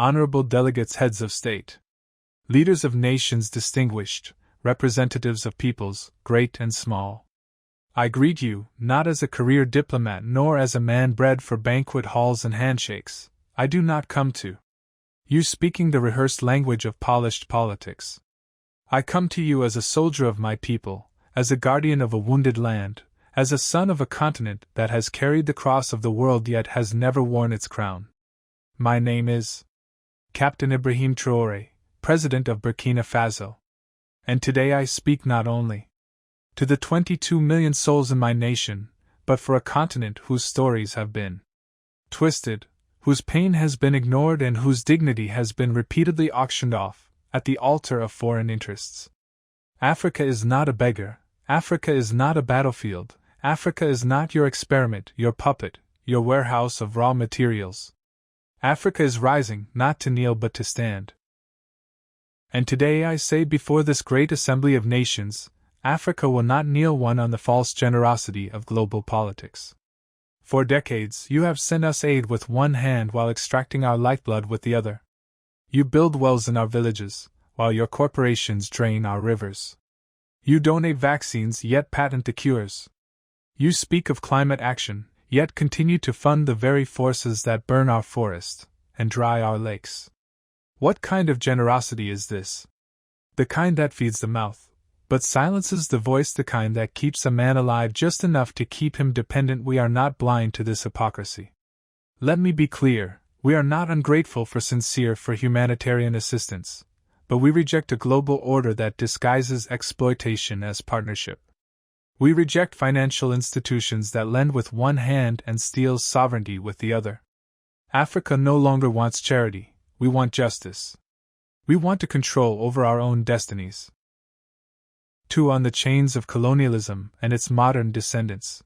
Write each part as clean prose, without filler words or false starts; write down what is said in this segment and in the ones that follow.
honorable delegates, heads of state, leaders of nations distinguished, representatives of peoples, great and small. I greet you, not as a career diplomat nor as a man bred for banquet halls and handshakes. I do not come to you speaking the rehearsed language of polished politics. I come to you as a soldier of my people, as a guardian of a wounded land, as a son of a continent that has carried the cross of the world yet has never worn its crown. My name is Captain Ibrahim Traoré, President of Burkina Faso. And today I speak not only to the 22 million souls in my nation, but for a continent whose stories have been twisted, whose pain has been ignored, and whose dignity has been repeatedly auctioned off at the altar of foreign interests. Africa is not a beggar. Africa is not a battlefield. Africa is not your experiment, your puppet, your warehouse of raw materials. Africa is rising, not to kneel but to stand. And today I say before this great assembly of nations, Africa will not kneel one on the false generosity of global politics. For decades you have sent us aid with one hand while extracting our lifeblood with the other. You build wells in our villages, while your corporations drain our rivers. You donate vaccines yet patent the cures. You speak of climate action, yet continue to fund the very forces that burn our forests and dry our lakes. What kind of generosity is this? The kind that feeds the mouth, but silences the voice, the kind that keeps a man alive just enough to keep him dependent. We are not blind to this hypocrisy. Let me be clear, we are not ungrateful for humanitarian assistance, but we reject a global order that disguises exploitation as partnership. We reject financial institutions that lend with one hand and steals sovereignty with the other. Africa no longer wants charity, we want justice. We want to control over our own destinies. 2. On the chains of colonialism and its modern descendants.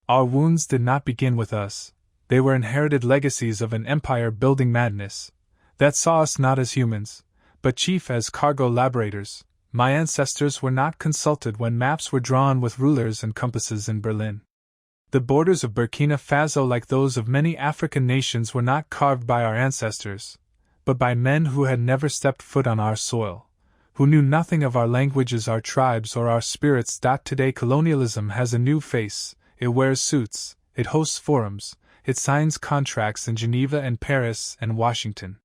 Our wounds did not begin with us, they were inherited legacies of an empire-building madness that saw us not as humans, but chief as cargo laborators. My ancestors were not consulted when maps were drawn with rulers and compasses in Berlin. The borders of Burkina Faso, like those of many African nations, were not carved by our ancestors, but by men who had never stepped foot on our soil, who knew nothing of our languages, our tribes, or our spirits. Today colonialism has a new face, it wears suits, it hosts forums, it signs contracts in Geneva and Paris and Washington.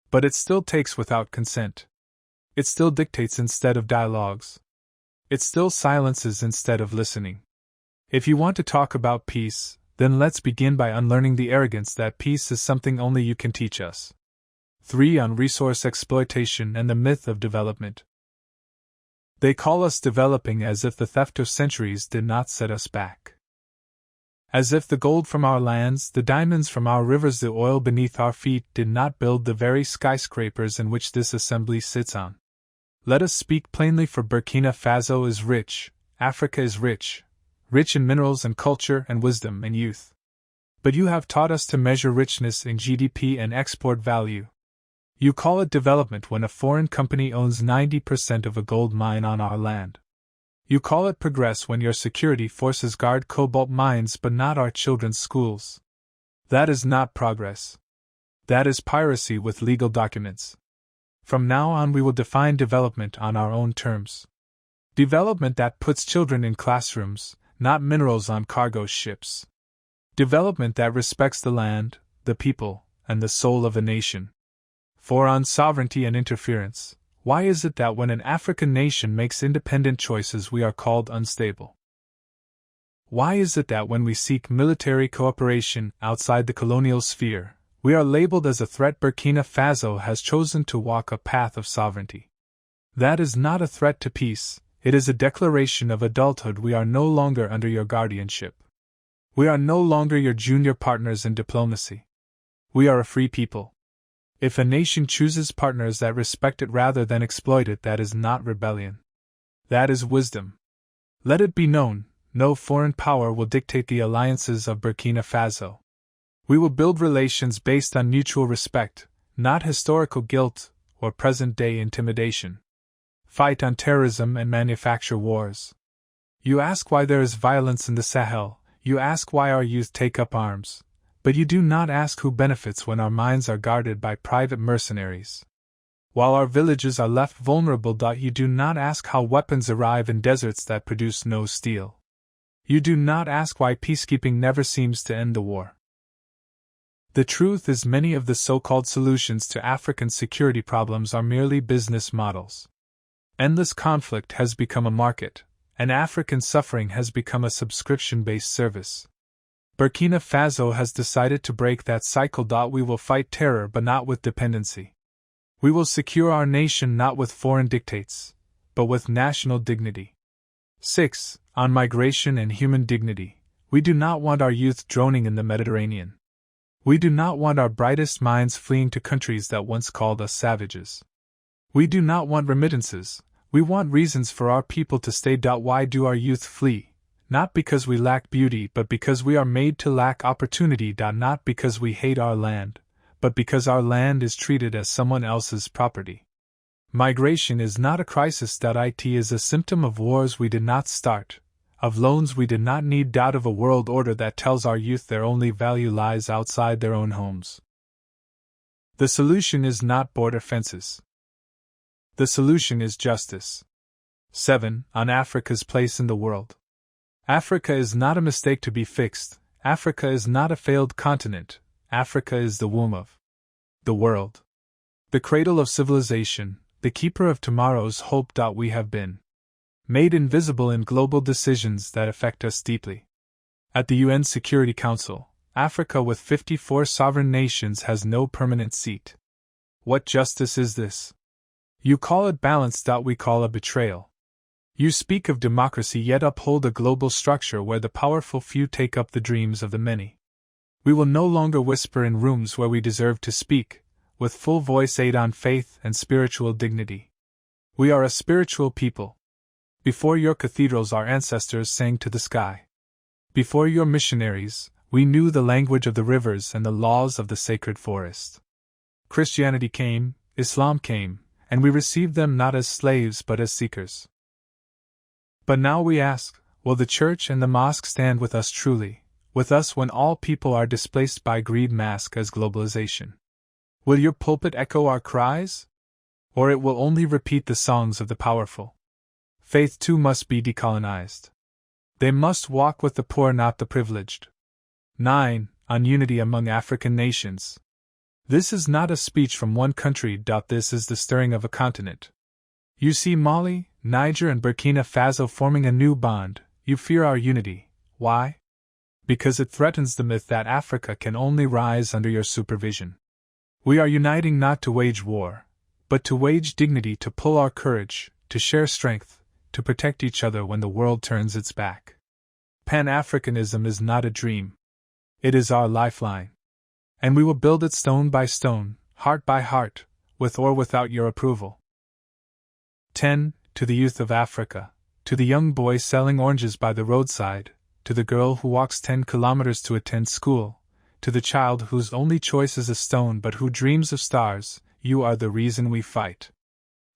But it still takes without consent. It still dictates instead of dialogues. It still silences instead of listening. If you want to talk about peace, then let's begin by unlearning the arrogance that peace is something only you can teach us. 3. On resource exploitation and the myth of development. They call us developing as if the theft of centuries did not set us back. As if the gold from our lands, the diamonds from our rivers, the oil beneath our feet did not build the very skyscrapers in which this assembly sits on. Let us speak plainly, for Burkina Faso is rich, Africa is rich, rich in minerals and culture and wisdom and youth. But you have taught us to measure richness in GDP and export value. You call it development when a foreign company owns 90% of a gold mine on our land. You call it progress when your security forces guard cobalt mines but not our children's schools. That is not progress. That is piracy with legal documents. From now on we will define development on our own terms. Development that puts children in classrooms, not minerals on cargo ships. Development that respects the land, the people, and the soul of a nation. For on sovereignty and interference, why is it that when an African nation makes independent choices we are called unstable? Why is it that when we seek military cooperation outside the colonial sphere, we are labeled as a threat? Burkina Faso has chosen to walk a path of sovereignty. That is not a threat to peace, it is a declaration of adulthood. We are no longer under your guardianship. We are no longer your junior partners in diplomacy. We are a free people. If a nation chooses partners that respect it rather than exploit it, that is not rebellion. That is wisdom. Let it be known, no foreign power will dictate the alliances of Burkina Faso. We will build relations based on mutual respect, not historical guilt or present-day intimidation. Fight on terrorism and manufacture wars. You ask why there is violence in the Sahel, you ask why our youth take up arms. But you do not ask who benefits when our minds are guarded by private mercenaries. While our villages are left vulnerable. You do not ask how weapons arrive in deserts that produce no steel. You do not ask why peacekeeping never seems to end the war. The truth is, many of the so-called solutions to African security problems are merely business models. Endless conflict has become a market, and African suffering has become a subscription-based service. Burkina Faso has decided to break that cycle. We will fight terror but not with dependency. We will secure our nation not with foreign dictates, but with national dignity. 6. On migration and human dignity, we do not want our youth droning in the Mediterranean. We do not want our brightest minds fleeing to countries that once called us savages. We do not want remittances, we want reasons for our people to stay. Why do our youth flee? Not because we lack beauty, but because we are made to lack opportunity. Not because we hate our land, but because our land is treated as someone else's property. Migration is not a crisis. It is a symptom of wars we did not start, of loans we did not need. Of a world order that tells our youth their only value lies outside their own homes. The solution is not border fences. The solution is justice. 7. On Africa's place in the world. Africa is not a mistake to be fixed. Africa is not a failed continent. Africa is the womb of the world, the cradle of civilization, the keeper of tomorrow's hope. We have been made invisible in global decisions that affect us deeply. At the UN Security Council, Africa with 54 sovereign nations has no permanent seat. What justice is this? You call it balance. We call it betrayal. You speak of democracy yet uphold a global structure where the powerful few take up the dreams of the many. We will no longer whisper in rooms where we deserve to speak, with full voice aid on faith and spiritual dignity. We are a spiritual people. Before your cathedrals our ancestors sang to the sky. Before your missionaries, we knew the language of the rivers and the laws of the sacred forest. Christianity came, Islam came, and we received them not as slaves but as seekers. But now we ask, will the church and the mosque stand with us truly, with us when all people are displaced by greed masked as globalization? Will your pulpit echo our cries? Or it will only repeat the songs of the powerful? Faith too must be decolonized. They must walk with the poor, not the privileged. 9. On unity among African nations. This is not a speech from one country. This is the stirring of a continent. You see Mali, Niger, and Burkina Faso forming a new bond. You fear our unity. Why? Because it threatens the myth that Africa can only rise under your supervision. We are uniting not to wage war, but to wage dignity, to pull our courage, to share strength, to protect each other when the world turns its back. Pan-Africanism is not a dream. It is our lifeline. And we will build it stone by stone, heart by heart, with or without your approval. 10. To the youth of Africa, to the young boy selling oranges by the roadside, to the girl who walks 10 kilometers to attend school, to the child whose only choice is a stone but who dreams of stars, you are the reason we fight.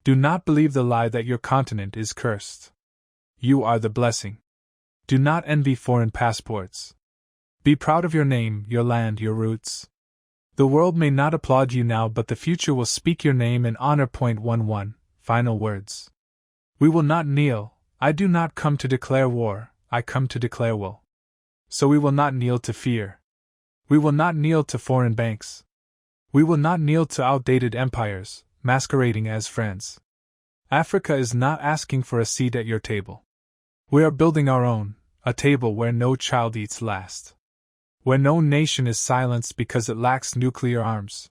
Do not believe the lie that your continent is cursed. You are the blessing. Do not envy foreign passports. Be proud of your name, your land, your roots. The world may not applaud you now, but the future will speak your name in honor. 11. Final words. We will not kneel. I do not come to declare war, I come to declare will. So we will not kneel to fear. We will not kneel to foreign banks. We will not kneel to outdated empires, masquerading as friends. Africa is not asking for a seat at your table. We are building our own, a table where no child eats last. Where no nation is silenced because it lacks nuclear arms.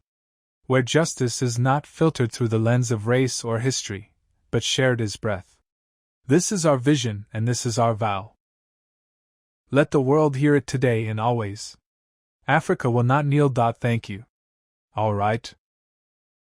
Where justice is not filtered through the lens of race or history, but shared as breath. This is our vision and this is our vow. Let the world hear it today and always. Africa will not kneel. Thank you. All right.